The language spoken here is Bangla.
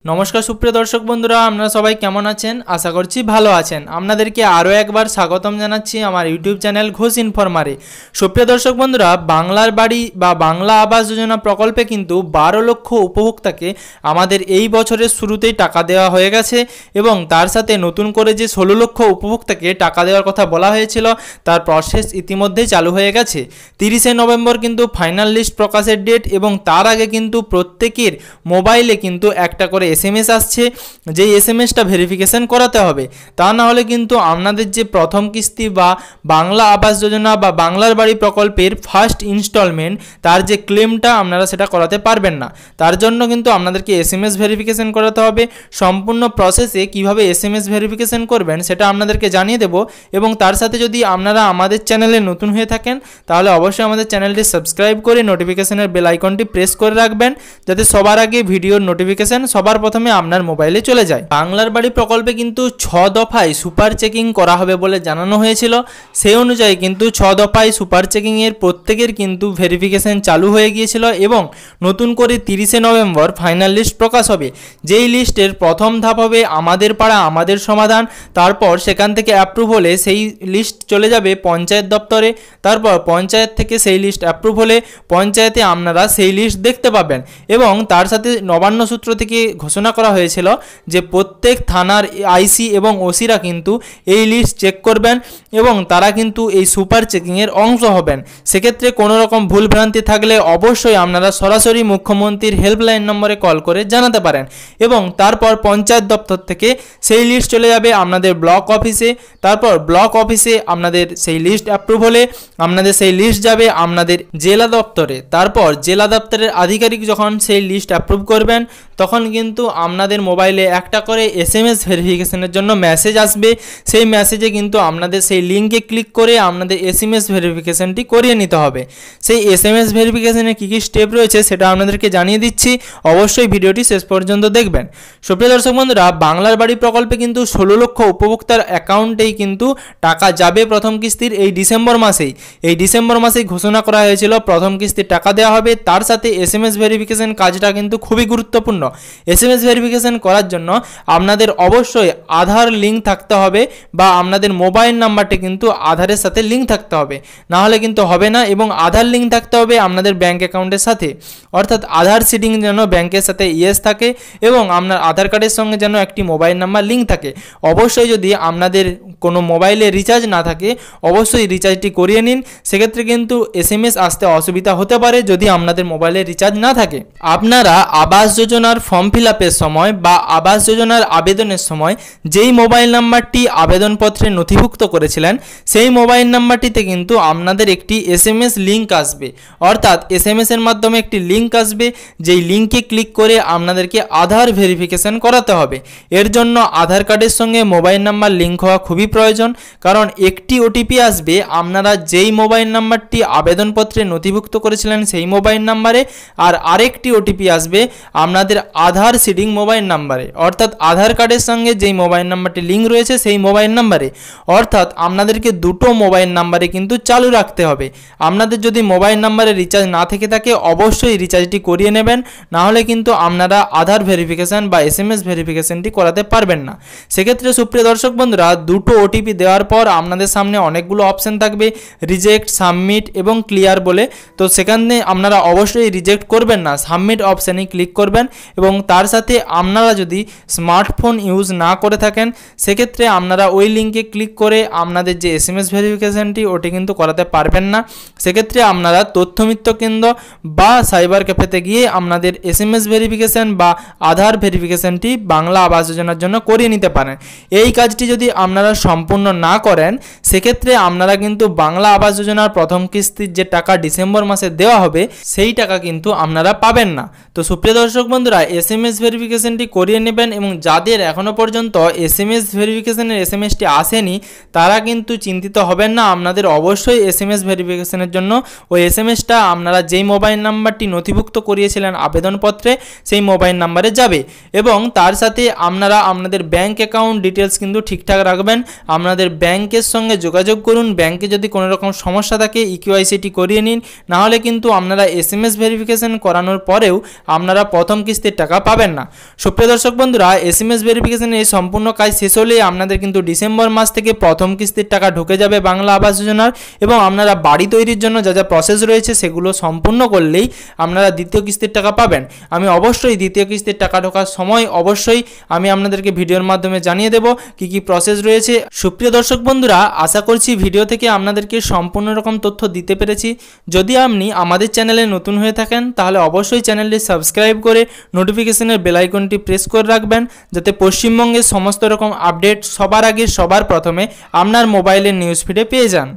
নমস্কার সুপ্রিয় দর্শক বন্ধুরা, আপনারা সবাই কেমন আছেন? আশা করছি ভালো আছেন। আপনাদেরকে আরও একবার স্বাগতম জানাচ্ছি আমার ইউটিউব চ্যানেল ঘোষ ইনফরমারে। সুপ্রিয় দর্শক বন্ধুরা, বাংলার বাড়ি বা বাংলা আবাস যোজনা প্রকল্পে কিন্তু 12 লক্ষ উপভোক্তাকে আমাদের এই বছরের শুরুতেই টাকা দেওয়া হয়ে গেছে এবং তার সাথে নতুন করে যে 16 লক্ষ উপভোক্তাকে টাকা দেওয়ার কথা বলা হয়েছিল তার প্রসেস ইতিমধ্যেই চালু হয়ে গেছে। 30শে নভেম্বর কিন্তু ফাইনাল লিস্ট প্রকাশের ডেট এবং তার আগে কিন্তু প্রত্যেকের মোবাইলে কিন্তু একটা করে SMS আসছে, যেই SMSটা ভেরিফিকেশন করাতে হবে। তা না হলে কিন্তু আপনাদের যে প্রথম কিস্তি বা বাংলা আবাস যোজনা বা বাংলার বাড়ি প্রকল্পের ফার্স্ট ইনস্টলমেন্ট তার যে ক্লেমটা আপনারা সেটা করাতে পারবেন না। তার জন্য কিন্তু আপনাদেরকে SMS ভেরিফিকেশন করাতে হবে। সম্পূর্ণ প্রসেসে কিভাবে SMS ভেরিফিকেশন করবেন সেটা আপনাদেরকে জানিয়ে দেব এবং তার সাথে যদি আপনারা আমাদের চ্যানেলে নতুন হয়ে থাকেন তাহলে অবশ্যই আমাদের চ্যানেলটি সাবস্ক্রাইব করে নোটিফিকেশনের বেল আইকনটি প্রেস করে রাখবেন, যাতে সবার আগে ভিডিওর নোটিফিকেশন সবার প্রথমে আপনার মোবাইলে চলে যায়। বাংলার বাড়ি প্রকল্পে কিন্তু 6 দফায় সুপার চেকিং করা হবে বলে জানানো হয়েছিল। সেই অনুযায়ী কিন্তু 6 দফায় সুপার চেকিংয়ের প্রত্যেকের কিন্তু ভেরিফিকেশন চালু হয়ে গিয়েছিল এবং নতুন করে 30শে নভেম্বর ফাইনাল লিস্ট প্রকাশ হবে। যেই লিস্টের প্রথম ধাপ হবে আমাদের পাড়া আমাদের সমাধান, তারপর সেখান থেকে অ্যাপ্রুভ হলে সেই লিস্ট চলে যাবে পঞ্চায়েত দপ্তরে, তারপর পঞ্চায়েত থেকে সেই লিস্ট অ্যাপ্রুভ হলে পঞ্চায়েতে আপনারা সেই লিস্ট দেখতে পাবেন এবং তার সাথে নবান্ন সূত্র থেকে ঘোষণা করা হয়েছিল যে প্রত্যেক থানার আইসি এবং ওসিরা কিন্তু এই লিস্ট চেক করবেন এবং তারা কিন্তু এই সুপার চেকিংয়ের অংশ হবেন। সেক্ষেত্রে কোনো রকম ভুলভ্রান্তি থাকলে অবশ্যই আপনারা সরাসরি মুখ্যমন্ত্রীর হেল্পলাইন নম্বরে কল করে জানাতে পারেন এবং তারপর পঞ্চায়েত দপ্তর থেকে সেই লিস্ট চলে যাবে আপনাদের ব্লক অফিসে, তারপর ব্লক অফিসে আপনাদের সেই লিস্ট অ্যাপ্রুভ হলে আপনাদের সেই লিস্ট যাবে আপনাদের জেলা দপ্তরে, তারপর জেলা দপ্তরের আধিকারিক যখন সেই লিস্ট অ্যাপ্রুভ করবেন তখন কিন্তু আপনাদের মোবাইলে একটা করে SMS ভেরিফিকেশনের জন্য মেসেজ আসবে। সেই মেসেজে কিন্তু আপনাদের সেই লিঙ্কে ক্লিক করে আপনাদের SMS ভেরিফিকেশনটি করিয়ে নিতে হবে। সেই SMS ভেরিফিকেশনের কী কী স্টেপ রয়েছে সেটা আপনাদেরকে জানিয়ে দিচ্ছি, অবশ্যই ভিডিওটি শেষ পর্যন্ত দেখবেন। সুপ্রিয় দর্শক বন্ধুরা, বাংলার বাড়ি প্রকল্পে কিন্তু 16 লক্ষ উপভোক্তার অ্যাকাউন্টেই কিন্তু টাকা যাবে প্রথম কিস্তির এই ডিসেম্বর মাসেই। এই ডিসেম্বর মাসেই ঘোষণা করা হয়েছিল প্রথম কিস্তির টাকা দেওয়া হবে। তার সাথে SMS ভেরিফিকেশন কাজটা কিন্তু খুবই গুরুত্বপূর্ণ। SMS ভেরিফিকেশন করার জন্য আপনাদের অবশ্যই আধার লিঙ্ক থাকতে হবে বা আপনাদের মোবাইল নাম্বারটি কিন্তু আধারের সাথে লিঙ্ক থাকতে হবে, না হলে কিন্তু হবে না। এবং আধার লিঙ্ক থাকতে হবে আপনাদের ব্যাঙ্ক অ্যাকাউন্টের সাথে, অর্থাৎ আধার সিডিং যেন ব্যাঙ্কের সাথে ইয়েস থাকে এবং আপনার আধার কার্ডের সঙ্গে যেন একটি মোবাইল নাম্বার লিঙ্ক থাকে। অবশ্যই যদি আপনাদের কোনো মোবাইলে রিচার্জ না থাকে অবশ্যই রিচার্জটি করিয়ে নিন, সেক্ষেত্রে কিন্তু SMS আসতে অসুবিধা হতে পারে যদি আপনাদের মোবাইলে রিচার্জ না থাকে। আপনারা আবাস যোজনার ফর্ম ফিল আপের সময় বা আবাস যোজনার আবেদনের সময় যেই মোবাইল নাম্বারটি আবেদনপত্রে নথিভুক্ত করেছিলেন সেই মোবাইল নাম্বারটিতে কিন্তু আপনাদের একটি SMS লিঙ্ক আসবে, অর্থাৎ SMS এর মাধ্যমে একটি লিঙ্ক আসবে, যেই লিঙ্কে ক্লিক করে আপনাদেরকে আধার ভেরিফিকেশন করাতে হবে। এর জন্য আধার কার্ডের সঙ্গে মোবাইল নাম্বার লিঙ্ক হওয়া খুবই প্রয়োজন, কারণ একটি OTP আসবে আপনারা যেই মোবাইল নাম্বারটি আবেদনপত্রে নথিভুক্ত করেছিলেন সেই মোবাইল নাম্বারে, আর আরেকটি OTP আসবে আপনাদের আধার সিডিং মোবাইল নাম্বারে, অর্থাৎ আধার কার্ডের সঙ্গে যেই মোবাইল নাম্বারটি লিঙ্ক রয়েছে সেই মোবাইল নাম্বারে। অর্থাৎ আপনাদেরকে দুটো মোবাইল নাম্বারে কিন্তু চালু রাখতে হবে। আপনাদের যদি মোবাইল নাম্বারে রিচার্জ না থেকে থাকে অবশ্যই রিচার্জটি করিয়ে নেবেন, না হলে কিন্তু আপনারা আধার ভেরিফিকেশন বা SMS ভেরিফিকেশনটি করাতে পারবেন না। সেক্ষেত্রে সুপ্রিয় দর্শক বন্ধুরা, দুটো OTP দেওয়ার পর আপনাদের সামনে অনেকগুলো অপশন থাকবে, রিজেক্ট, সাবমিট এবং ক্লিয়ার বলে। তো সেখানে আপনারা অবশ্যই রিজেক্ট করবেন না, সাবমিট অপশানে ক্লিক করবেন এবং তার সাথে আপনারা যদি স্মার্টফোন ইউজ না করে থাকেন সেক্ষেত্রে আপনারা ওই লিঙ্কে ক্লিক করে আপনাদের যে SMS ভেরিফিকেশনটি ওটি কিন্তু করাতে পারবেন না। সেক্ষেত্রে আপনারা তথ্যমিত্র কেন্দ্র বা সাইবার ক্যাফেতে গিয়ে আপনাদের SMS ভেরিফিকেশন বা আধার ভেরিফিকেশনটি বাংলা আবাস যোজনার জন্য করিয়ে নিতে পারেন। এই কাজটি যদি আপনারা সম্পূর্ণ না করেন সেক্ষেত্রে আপনারা কিন্তু বাংলা আবাস যোজনার প্রথম কিস্তির যে টাকা ডিসেম্বর মাসে দেওয়া হবে সেই টাকা কিন্তু আপনারা পাবেন না। তো সুপ্রিয় দর্শক বন্ধুরা, SMS ভেরিফিকেশনটি করিয়ে নেবেন এবং যাদের এখনও পর্যন্ত SMS ভেরিফিকেশনের SMSটি আসেনি তারা কিন্তু চিন্তিত হবেন না। আপনাদের অবশ্যই SMS ভেরিফিকেশনের জন্য ওই SMSটা আপনারা যেই মোবাইল নাম্বারটি নথিভুক্ত করিয়েছিলেন আবেদনপত্রে সেই মোবাইল নাম্বারে যাবে এবং তার সাথে আপনারা আপনাদের ব্যাঙ্ক অ্যাকাউন্ট ডিটেলস কিন্তু ঠিকঠাক রাখবেন। আপনাদের ব্যাংকের সঙ্গে যোগাযোগ করুন, ব্যাংকে যদি কোনো রকম সমস্যা থাকে EKYCটি করিয়ে নিন, নাহলে কিন্তু আপনারা SMS ভেরিফিকেশন করানোর পরেও আপনারা প্রথম কিস্তির টাকা পাবেন না। সুপ্রিয় দর্শক বন্ধুরা, SMS ভেরিফিকেশনের এই সম্পূর্ণ কাজ শেষ হলেই আপনাদের কিন্তু ডিসেম্বর মাস থেকে প্রথম কিস্তির টাকা ঢুকে যাবে বাংলা আবাস যোজনার, এবং আপনারা বাড়ি তৈরির জন্য যা যা প্রসেস রয়েছে সেগুলো সম্পূর্ণ করলেই আপনারা দ্বিতীয় কিস্তির টাকা পাবেন। আমি অবশ্যই দ্বিতীয় কিস্তির টাকা ঢোকার সময় অবশ্যই আমি আপনাদেরকে ভিডিওর মাধ্যমে জানিয়ে দেব কি প্রসেস রয়েছে। সুপ্রিয় দর্শক বন্ধুরা, আশা করছি ভিডিও থেকে আপনাদেরকে সম্পূর্ণ রকম তথ্য দিতে পেরেছি। যদি আপনি আমাদের চ্যানেলে নতুন হয়ে থাকেন তাহলে অবশ্যই চ্যানেলটি সাবস্ক্রাইব করে নোটিফিকেশনের বেল আইকনটি প্রেস করে রাখবেন, যাতে পশ্চিমবঙ্গের সমস্ত রকম আপডেট সবার আগে সবার প্রথমে আপনার মোবাইলের নিউজ ফিডে পেয়ে যান।